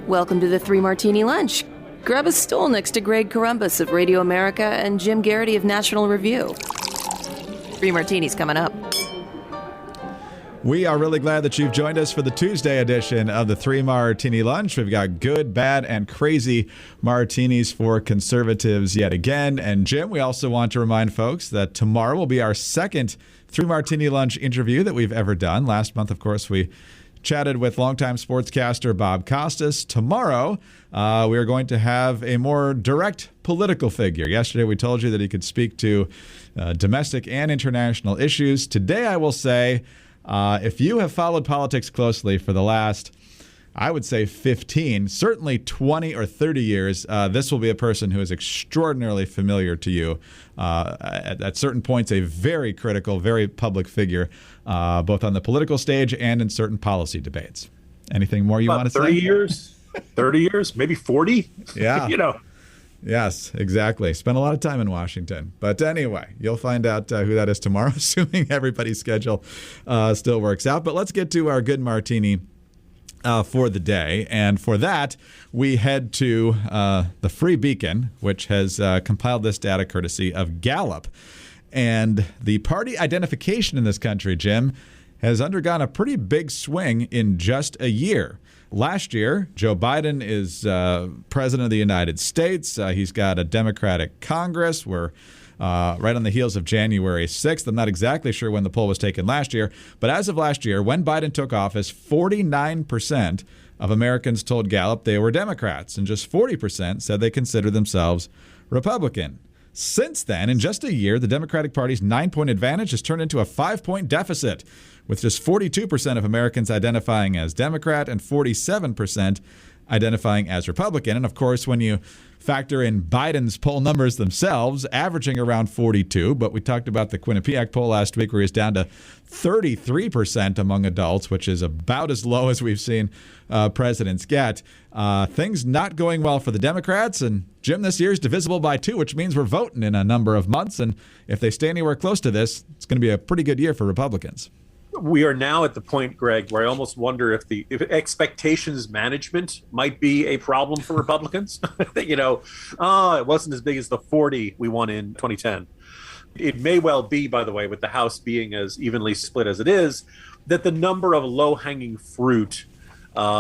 Welcome to the Three Martini Lunch. Grab a stool next to Greg Columbus of Radio America and Jim Garrity of National Review. Three Martinis coming up. We are really glad that you've joined us for the Tuesday edition of the Three Martini Lunch. We've got good, bad, and crazy martinis for conservatives yet again. And Jim, we also want to remind folks that tomorrow will be our second Three Martini Lunch interview that we've ever done. Last month, of course, we chatted with longtime sportscaster Bob Costas. Tomorrow, we are going to have a more direct political figure. Yesterday, we told you that he could speak to domestic and international issues. Today, I will say, if you have followed politics closely for the last, I would say 15, certainly 20 or 30 years, this will be a person who is extraordinarily familiar to you. At certain points, a very critical, very public figure, both on the political stage and in certain policy debates. Anything more you want to say? 30 years? 30 years? Maybe 40? Yeah. Yes, exactly. Spent a lot of time in Washington. But anyway, you'll find out who that is tomorrow, assuming everybody's schedule still works out. But let's get to our good martini for the day. And for that, we head to the Free Beacon, which has compiled this data courtesy of Gallup. And the party identification in this country, Jim, has undergone a pretty big swing in just a year. Last year, Joe Biden is president of the United States. He's got a Democratic Congress. We're right on the heels of January 6th. I'm not exactly sure when the poll was taken last year, but as of last year, when Biden took office, 49% of Americans told Gallup they were Democrats, and just 40% said they considered themselves Republican. Since then, in just a year, the Democratic Party's 9-point advantage has turned into a 5-point deficit, with just 42% of Americans identifying as Democrat and 47% identifying as Republican. And of course, when you factor in Biden's poll numbers themselves, averaging around 42, but we talked about the Quinnipiac poll last week where he's down to 33% among adults, which is about as low as we've seen presidents get. Things not going well for the Democrats, and Jim, this year is divisible by 2, which means we're voting in a number of months, and if they stay anywhere close to this, it's going to be a pretty good year for Republicans. We are now at the point, Greg, where I almost wonder if expectations management might be a problem for Republicans. It wasn't as big as the 40 we won in 2010. It may well be, by the way, with the House being as evenly split as it is, that the number of low-hanging fruit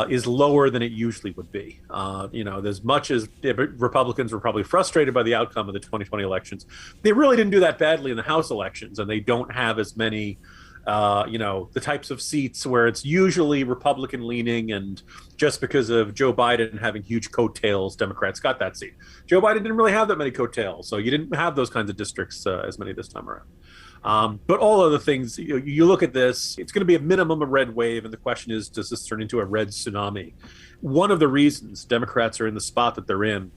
is lower than it usually would be. As much as Republicans were probably frustrated by the outcome of the 2020 elections, they really didn't do that badly in the House elections, and they don't have as many the types of seats where it's usually Republican leaning, and just because of Joe Biden having huge coattails, Democrats got that seat. Joe Biden didn't really have that many coattails, so you didn't have those kinds of districts as many this time around. But all other things, you look at this, it's going to be a minimum a red wave, and the question is, does this turn into a red tsunami? One of the reasons Democrats are in the spot that they're in,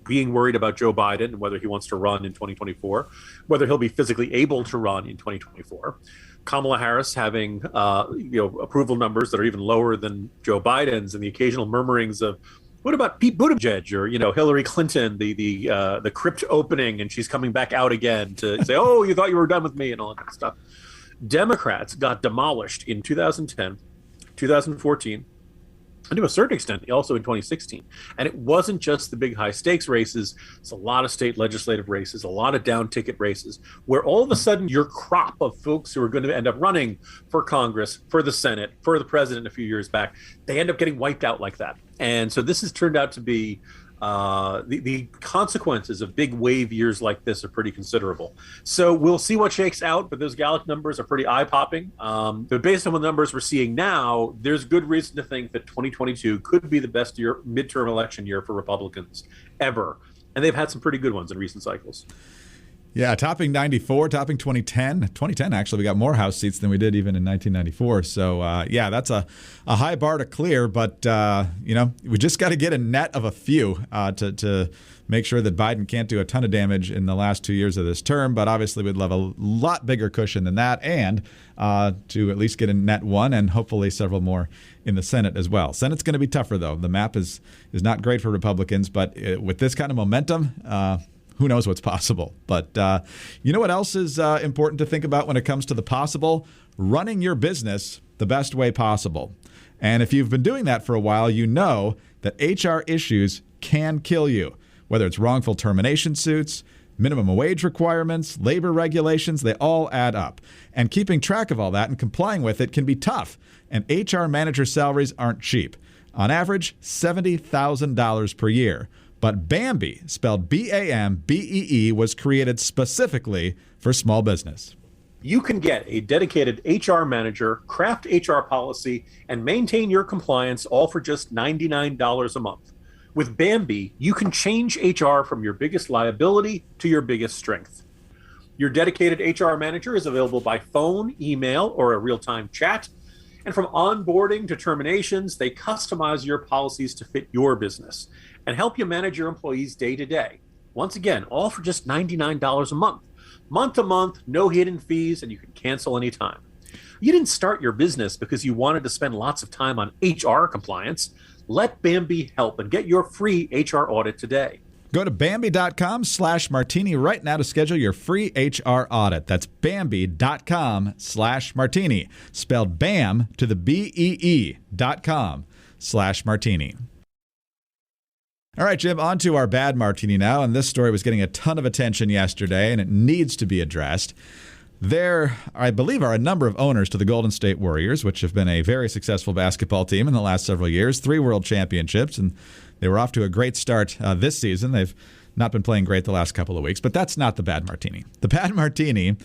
being worried about Joe Biden and whether he wants to run in 2024, whether he'll be physically able to run in 2024. Kamala Harris having approval numbers that are even lower than Joe Biden's, and the occasional murmurings of, what about Pete Buttigieg or Hillary Clinton, the crypt opening, and she's coming back out again to say, oh, you thought you were done with me and all that kind of stuff. Democrats got demolished in 2010, 2014. And to a certain extent, also in 2016. And it wasn't just the big high stakes races. It's a lot of state legislative races, a lot of down ticket races, where all of a sudden your crop of folks who are going to end up running for Congress, for the Senate, for the president a few years back, they end up getting wiped out like that. And so this has turned out to be the consequences of big wave years like this are pretty considerable. So we'll see what shakes out, but those Gallup numbers are pretty eye-popping. But based on the numbers we're seeing now, there's good reason to think that 2022 could be the best midterm election year for Republicans ever. And they've had some pretty good ones in recent cycles. Yeah, topping 94, topping 2010. 2010, actually, we got more House seats than we did even in 1994. So, that's a high bar to clear. But, we just got to get a net of a few to make sure that Biden can't do a ton of damage in the last 2 years of this term. But obviously, we'd love a lot bigger cushion than that, and to at least get a net one and hopefully several more in the Senate as well. Senate's going to be tougher, though. The map is not great for Republicans. But with this kind of momentum, who knows what's possible. But you know what else is important to think about when it comes to the possible? Running your business the best way possible. And if you've been doing that for a while, you know that HR issues can kill you, whether it's wrongful termination suits, minimum wage requirements, labor regulations, they all add up. And keeping track of all that and complying with it can be tough. And HR manager salaries aren't cheap. On average, $70,000 per year. But Bambee, spelled Bambee, was created specifically for small business. You can get a dedicated HR manager, craft HR policy, and maintain your compliance all for just $99 a month. With Bambee, you can change HR from your biggest liability to your biggest strength. Your dedicated HR manager is available by phone, email, or a real-time chat. And from onboarding to terminations, they customize your policies to fit your business and help you manage your employees day to day. Once again, all for just $99 a month. Month to month, no hidden fees, and you can cancel anytime. You didn't start your business because you wanted to spend lots of time on HR compliance. Let Bambee help and get your free HR audit today. Go to Bambee.com/Martini right now to schedule your free HR audit. That's Bambee.com/Martini. Spelled BAM to the BEE.com/Martini. All right, Jim, on to our bad martini now. And this story was getting a ton of attention yesterday, and it needs to be addressed. There, I believe, are a number of owners to the Golden State Warriors, which have been a very successful basketball team in the last several years, 3 world championships, and they were off to a great start this season. They've not been playing great the last couple of weeks, but that's not the bad martini. The bad martini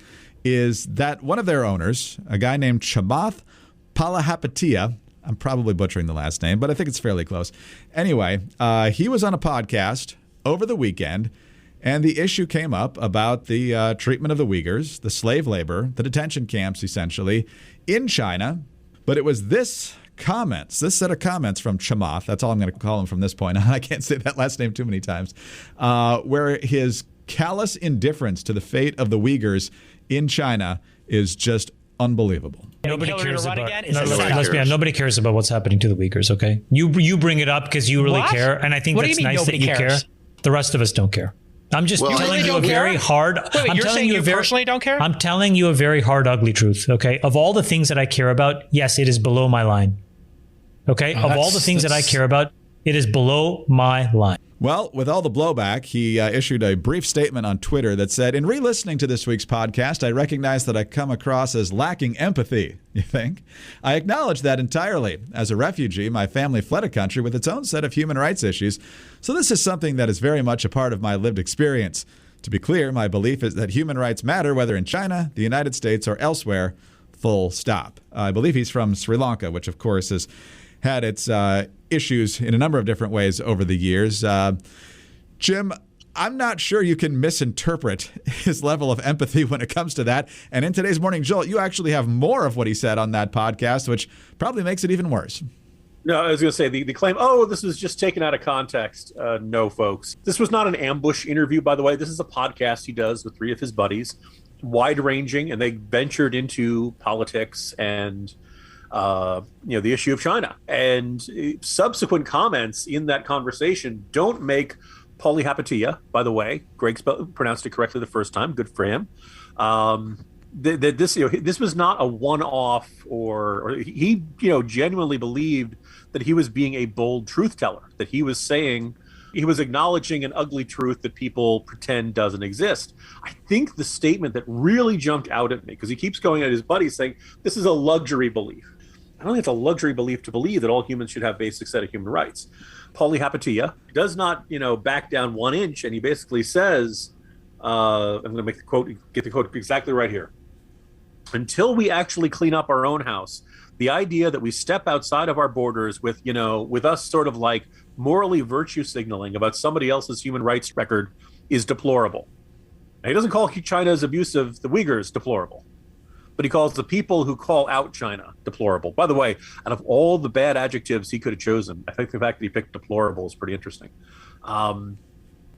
is that one of their owners, a guy named Chamath Palihapitiya, I'm probably butchering the last name, but I think it's fairly close. Anyway, he was on a podcast over the weekend, and the issue came up about the treatment of the Uighurs, the slave labor, the detention camps, essentially, in China. But it was this set of comments from Chamath, that's all I'm going to call him from this point on, I can't say that last name too many times, where his callous indifference to the fate of the Uighurs in China is just unbelievable. Nobody cares about. Nobody cares about what's happening to the Uyghurs. Okay, you bring it up because you really care, and I think that's nice that you care. The rest of us don't care. I'm just telling you a very hard. Wait, you're saying you personally don't care? I'm telling you a very hard, ugly truth. Okay, of all the things that I care about, yes, it is below my line. Okay, of all the things that I care about, it is below my line. Well, with all the blowback, he issued a brief statement on Twitter that said, "In re-listening to this week's podcast, I recognize that I come across as lacking empathy." You think? "I acknowledge that entirely. As a refugee, my family fled a country with its own set of human rights issues, so this is something that is very much a part of my lived experience. To be clear, my belief is that human rights matter whether in China, the United States, or elsewhere, full stop." I believe he's from Sri Lanka, which of course has had its issues in a number of different ways over the years. Jim, I'm not sure you can misinterpret his level of empathy when it comes to that. And in today's Morning Jolt, you actually have more of what he said on that podcast, which probably makes it even worse. No, I was going to say the claim, this was just taken out of context. No, folks. This was not an ambush interview, by the way. This is a podcast he does with 3 of his buddies, wide-ranging, and they ventured into politics and the issue of China. And subsequent comments in that conversation don't make Palihapitiya, by the way, Greg pronounced it correctly the first time, good for him. This was not a one-off, or he genuinely believed that he was being a bold truth teller, that he was acknowledging an ugly truth that people pretend doesn't exist. I think the statement that really jumped out at me, because he keeps going at his buddies saying this is a luxury belief. I don't think it's a luxury belief to believe that all humans should have basic set of human rights. Palihapitiya does not, back down 1 inch, and he basically says, I'm going to get the quote exactly right here. "Until we actually clean up our own house, the idea that we step outside of our borders with us sort of like morally virtue signaling about somebody else's human rights record is deplorable." Now, he doesn't call China's abuse of the Uyghurs deplorable, but he calls the people who call out China deplorable. By the way, out of all the bad adjectives he could have chosen, I think the fact that he picked deplorable is pretty interesting.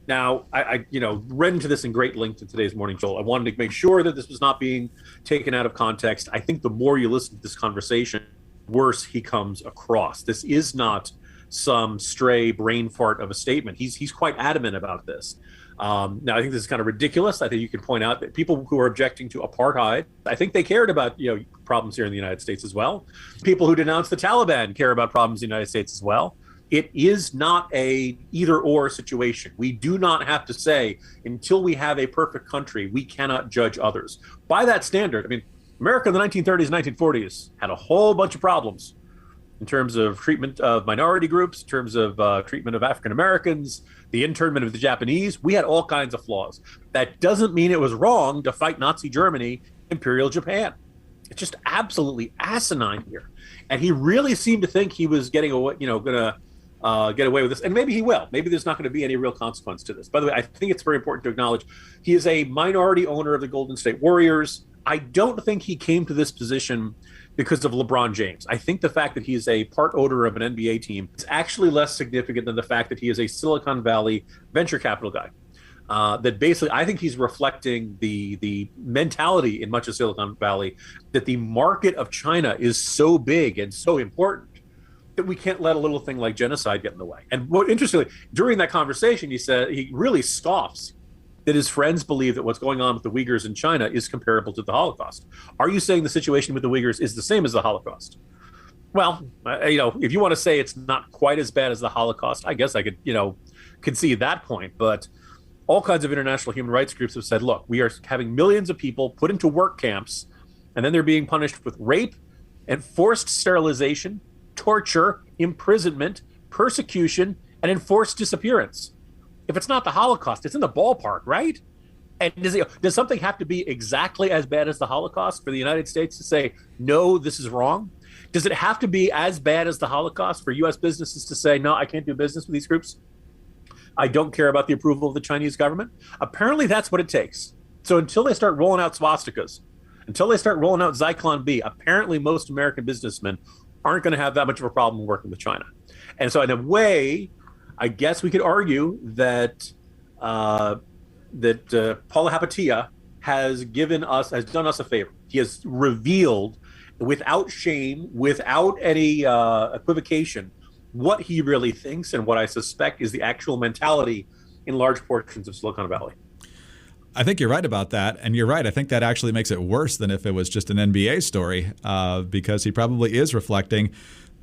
Now, I read into this in great length in today's Morning Jolt. I wanted to make sure that this was not being taken out of context. I think the more you listen to this conversation, worse he comes across. This is not some stray brain fart of a statement. He's quite adamant about this. Now, I think this is kind of ridiculous. I think you can point out that people who are objecting to apartheid, I think they cared about problems here in the United States as well. People who denounce the Taliban care about problems in the United States as well. It is not a either or situation. We do not have to say until we have a perfect country, we cannot judge others. By that standard, I mean, America in the 1930s, 1940s had a whole bunch of problems in terms of treatment of minority groups, in terms of treatment of African Americans, the internment of the Japanese. We had all kinds of flaws. That doesn't mean it was wrong to fight Nazi Germany, Imperial Japan. It's just absolutely asinine here. And he really seemed to think he was getting away, going to get away with this. And maybe he will. Maybe there's not going to be any real consequence to this. By the way, I think it's very important to acknowledge he is a minority owner of the Golden State Warriors. I don't think he came to this position because of LeBron James. I think the fact that he is a part owner of an NBA team is actually less significant than the fact that he is a Silicon Valley venture capital guy. That basically, I think he's reflecting the mentality in much of Silicon Valley that the market of China is so big and so important that we can't let a little thing like genocide get in the way. And what interestingly, during that conversation, he said he really scoffs that his friends believe that what's going on with the Uyghurs in China is comparable to the Holocaust. Are you saying the situation with the Uyghurs is the same as the Holocaust? Well, if you want to say it's not quite as bad as the Holocaust, I guess I could, concede that point. But all kinds of international human rights groups have said, look, we are having millions of people put into work camps, and then they're being punished with rape and forced sterilization, torture, imprisonment, persecution, and enforced disappearance. If it's not the Holocaust, it's in the ballpark, right? And does something have to be exactly as bad as the Holocaust for the United States to say, no, this is wrong? Does it have to be as bad as the Holocaust for U.S. businesses to say, no, I can't do business with these groups? I don't care about the approval of the Chinese government? Apparently, that's what it takes. So until they start rolling out swastikas, until they start rolling out Zyklon B, apparently most American businessmen aren't going to have that much of a problem working with China. And so in a way, I guess we could argue that Paula Hapatia has done us a favor. He has revealed, without shame, without any equivocation, what he really thinks and what I suspect is the actual mentality in large portions of Silicon Valley. I think you're right about that. And you're right. I think that actually makes it worse than if it was just an NBA story, because he probably is reflecting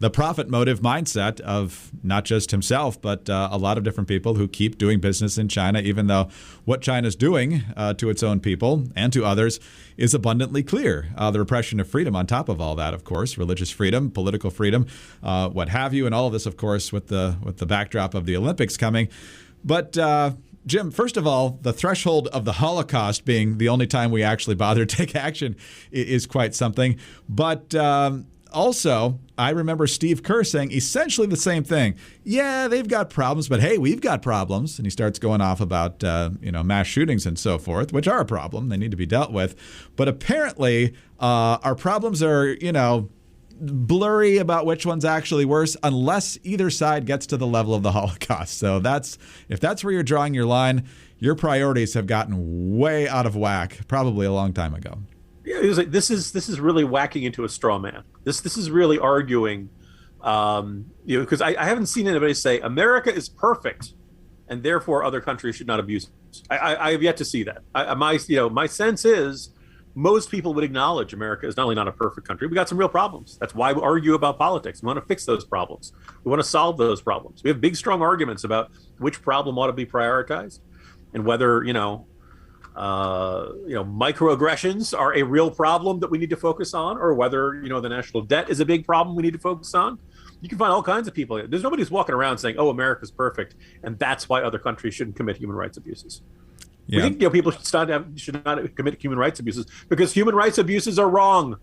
the profit motive mindset of not just himself, but a lot of different people who keep doing business in China, even though what China's doing to its own people and to others is abundantly clear. The repression of freedom on top of all that, of course, religious freedom, political freedom, what have you, and all of this, of course, with the backdrop of the Olympics coming. But Jim, first of all, the threshold of the Holocaust being the only time we actually bother to take action is quite something. But also, I remember Steve Kerr saying essentially the same thing. Yeah, they've got problems, but hey, we've got problems. And he starts going off about mass shootings and so forth, which are a problem. They need to be dealt with. But apparently, our problems are, blurry about which one's actually worse, unless either side gets to the level of the Holocaust. So if that's where you're drawing your line, your priorities have gotten way out of whack, probably a long time ago. Yeah, it was like, this is really whacking into a straw man. This is really arguing, because I haven't seen anybody say America is perfect, and therefore other countries should not abuse it. I have yet to see that. My sense is most people would acknowledge America is not only not a perfect country, we got some real problems. That's why we argue about politics. We want to fix those problems. We want to solve those problems. We have big, strong arguments about which problem ought to be prioritized, and whether microaggressions are a real problem that we need to focus on, or whether, the national debt is a big problem we need to focus on. You can find all kinds of people. There's nobody who's walking around saying, oh, America's perfect, and that's why other countries shouldn't commit human rights abuses. Yeah. We think people should not commit human rights abuses because human rights abuses are wrong.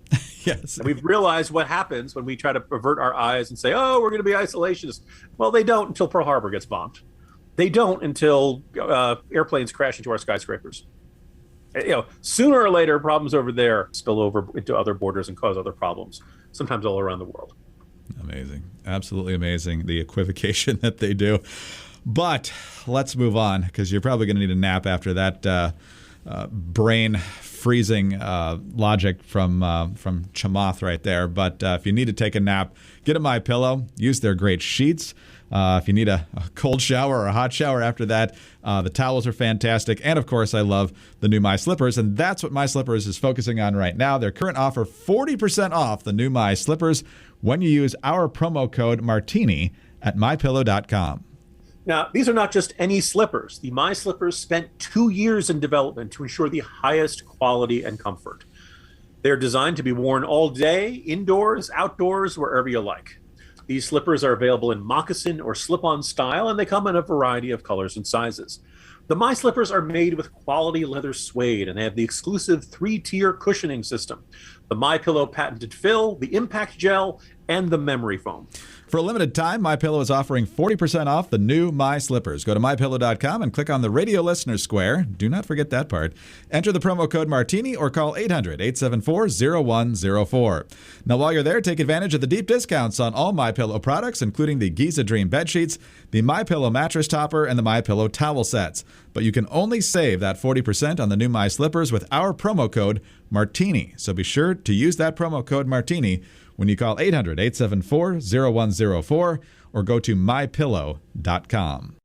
Yes. And we've realized what happens when we try to avert our eyes and say, oh, we're going to be isolationists. Well, they don't until Pearl Harbor gets bombed. They don't until airplanes crash into our skyscrapers. Sooner or later, problems over there spill over into other borders and cause other problems, sometimes all around the world. Amazing. Absolutely amazing, the equivocation that they do. But let's move on, because you're probably going to need a nap after that brain freezing logic from Chamath right there. But if you need to take a nap, get a MyPillow. Use their great sheets. If you need a cold shower or a hot shower after that, the towels are fantastic. And, of course, I love the new My Slippers, and that's what My Slippers is focusing on right now. Their current offer, 40% off the new My Slippers when you use our promo code Martini at MyPillow.com. Now, these are not just any slippers. The My Slippers spent 2 years in development to ensure the highest quality and comfort. They're designed to be worn all day, indoors, outdoors, wherever you like. These slippers are available in moccasin or slip-on style, and they come in a variety of colors and sizes. The My Slippers are made with quality leather suede, and they have the exclusive 3-tier cushioning system, the MyPillow patented fill, the impact gel, and the memory foam. For a limited time, MyPillow is offering 40% off the new My Slippers. Go to MyPillow.com and click on the radio listener square. Do not forget that part. Enter the promo code Martini or call 800-874-0104. Now, while you're there, take advantage of the deep discounts on all MyPillow products, including the Giza Dream bed sheets, the MyPillow mattress topper, and the MyPillow towel sets. But you can only save that 40% on the new My Slippers with our promo code Martini. So be sure to use that promo code Martini when you call 800-874-0104 or go to mypillow.com.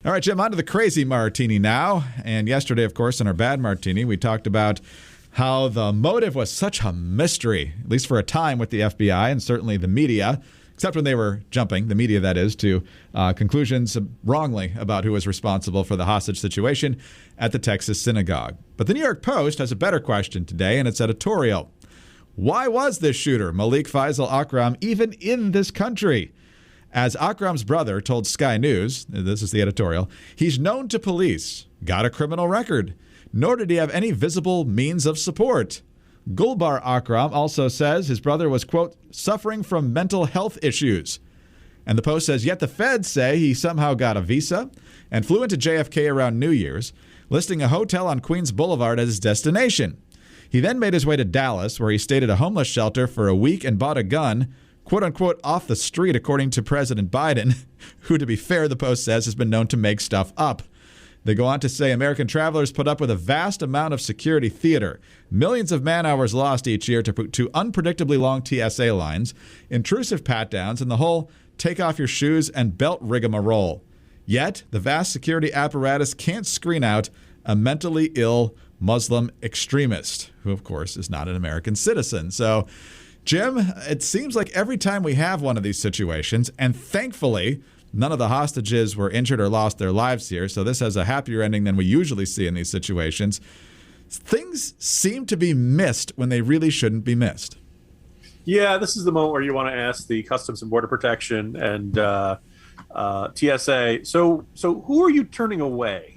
All right, Jim, on to the crazy martini now. And yesterday, of course, in our bad martini, we talked about how the motive was such a mystery, at least for a time with the FBI and certainly the media, except when they were jumping, the media that is, to conclusions wrongly about who was responsible for the hostage situation at the Texas synagogue. But the New York Post has a better question today in its editorial. Why was this shooter, Malik Faisal Akram, even in this country? As Akram's brother told Sky News, this is the editorial, he's known to police, got a criminal record, nor did he have any visible means of support. Gulbar Akram also says his brother was, quote, suffering from mental health issues. And the Post says, yet the feds say he somehow got a visa and flew into JFK around New Year's, listing a hotel on Queens Boulevard as his destination. He then made his way to Dallas, where he stayed at a homeless shelter for a week and bought a gun, quote-unquote, off the street, according to President Biden, who, to be fair, the Post says, has been known to make stuff up. They go on to say American travelers put up with a vast amount of security theater, millions of man-hours lost each year to unpredictably long TSA lines, intrusive pat-downs, and the whole take-off-your-shoes and belt rigmarole. Yet, the vast security apparatus can't screen out a mentally ill Muslim extremist, who, of course, is not an American citizen. So, Jim, it seems like every time we have one of these situations, and thankfully, none of the hostages were injured or lost their lives here, so this has a happier ending than we usually see in these situations, things seem to be missed when they really shouldn't be missed. Yeah, this is the moment where you want to ask the Customs and Border Protection and TSA, so who are you turning away?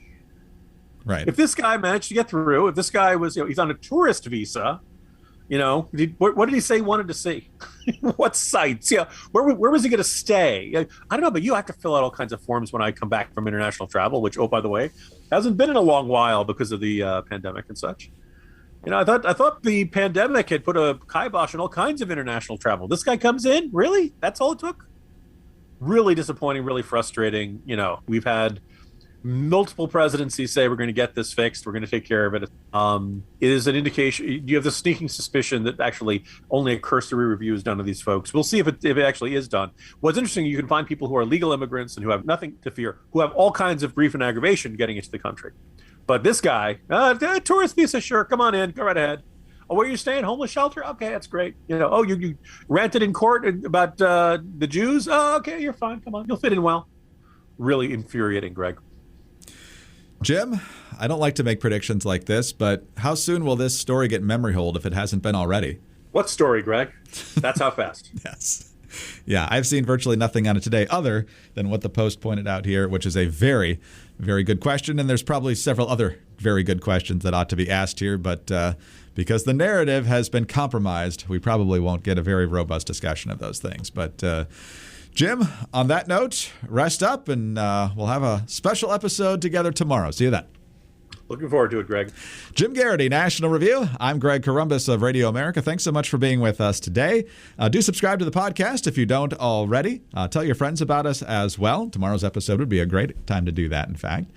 Right. If this guy managed to get through, if this guy was, he's on a tourist visa, what did he say he wanted to see? What sites? Yeah, where was he going to stay? I don't know, but you have to fill out all kinds of forms when I come back from international travel, which, oh, by the way, hasn't been in a long while because of the pandemic and such. I thought the pandemic had put a kibosh on all kinds of international travel. This guy comes in, really? That's all it took? Really disappointing, really frustrating. We've had multiple presidencies say we're going to get this fixed, we're going to take care of it. It is an indication. You have the sneaking suspicion that actually only a cursory review is done of these folks. We'll see if it actually is done. What's interesting, you can find people who are legal immigrants and who have nothing to fear, who have all kinds of grief and aggravation getting into the country. But this guy, tourist visa, sure, come on in, go right ahead. Oh, where are you staying? Homeless shelter? Okay, that's great. You ranted in court about the Jews? Oh, okay, you're fine. Come on, you'll fit in well. Really infuriating, Greg. Jim, I don't like to make predictions like this, but how soon will this story get memory hold if it hasn't been already? What story, Greg? That's how fast. Yes. Yeah, I've seen virtually nothing on it today other than what the Post pointed out here, which is a very, very good question. And there's probably several other very good questions that ought to be asked here. But because the narrative has been compromised, we probably won't get a very robust discussion of those things. But Jim, on that note, rest up, and we'll have a special episode together tomorrow. See you then. Looking forward to it, Greg. Jim Garrity, National Review. I'm Greg Corumbus of Radio America. Thanks so much for being with us today. Do subscribe to the podcast if you don't already. Tell your friends about us as well. Tomorrow's episode would be a great time to do that, in fact.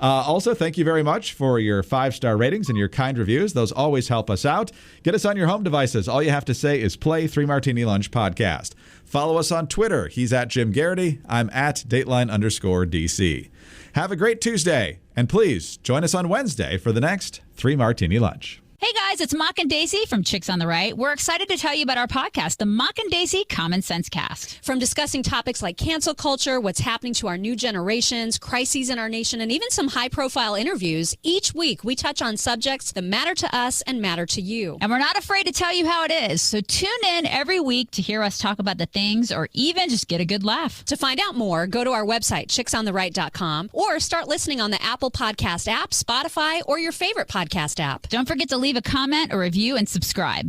Also, thank you very much for your 5-star ratings and your kind reviews. Those always help us out. Get us on your home devices. All you have to say is play 3 Martini Lunch Podcast. Follow us on Twitter. He's at Jim Garrity. I'm at Dateline_DC. Have a great Tuesday. And please join us on Wednesday for the next 3 Martini Lunch. Hey guys, it's Mock and Daisy from Chicks on the Right. We're excited to tell you about our podcast, the Mock and Daisy Common Sense Cast. From discussing topics like cancel culture, what's happening to our new generations, crises in our nation, and even some high-profile interviews, each week we touch on subjects that matter to us and matter to you. And we're not afraid to tell you how it is, so tune in every week to hear us talk about the things or even just get a good laugh. To find out more, go to our website, chicksontheright.com, or start listening on the Apple Podcast app, Spotify, or your favorite podcast app. Don't forget to leave a comment or review and subscribe.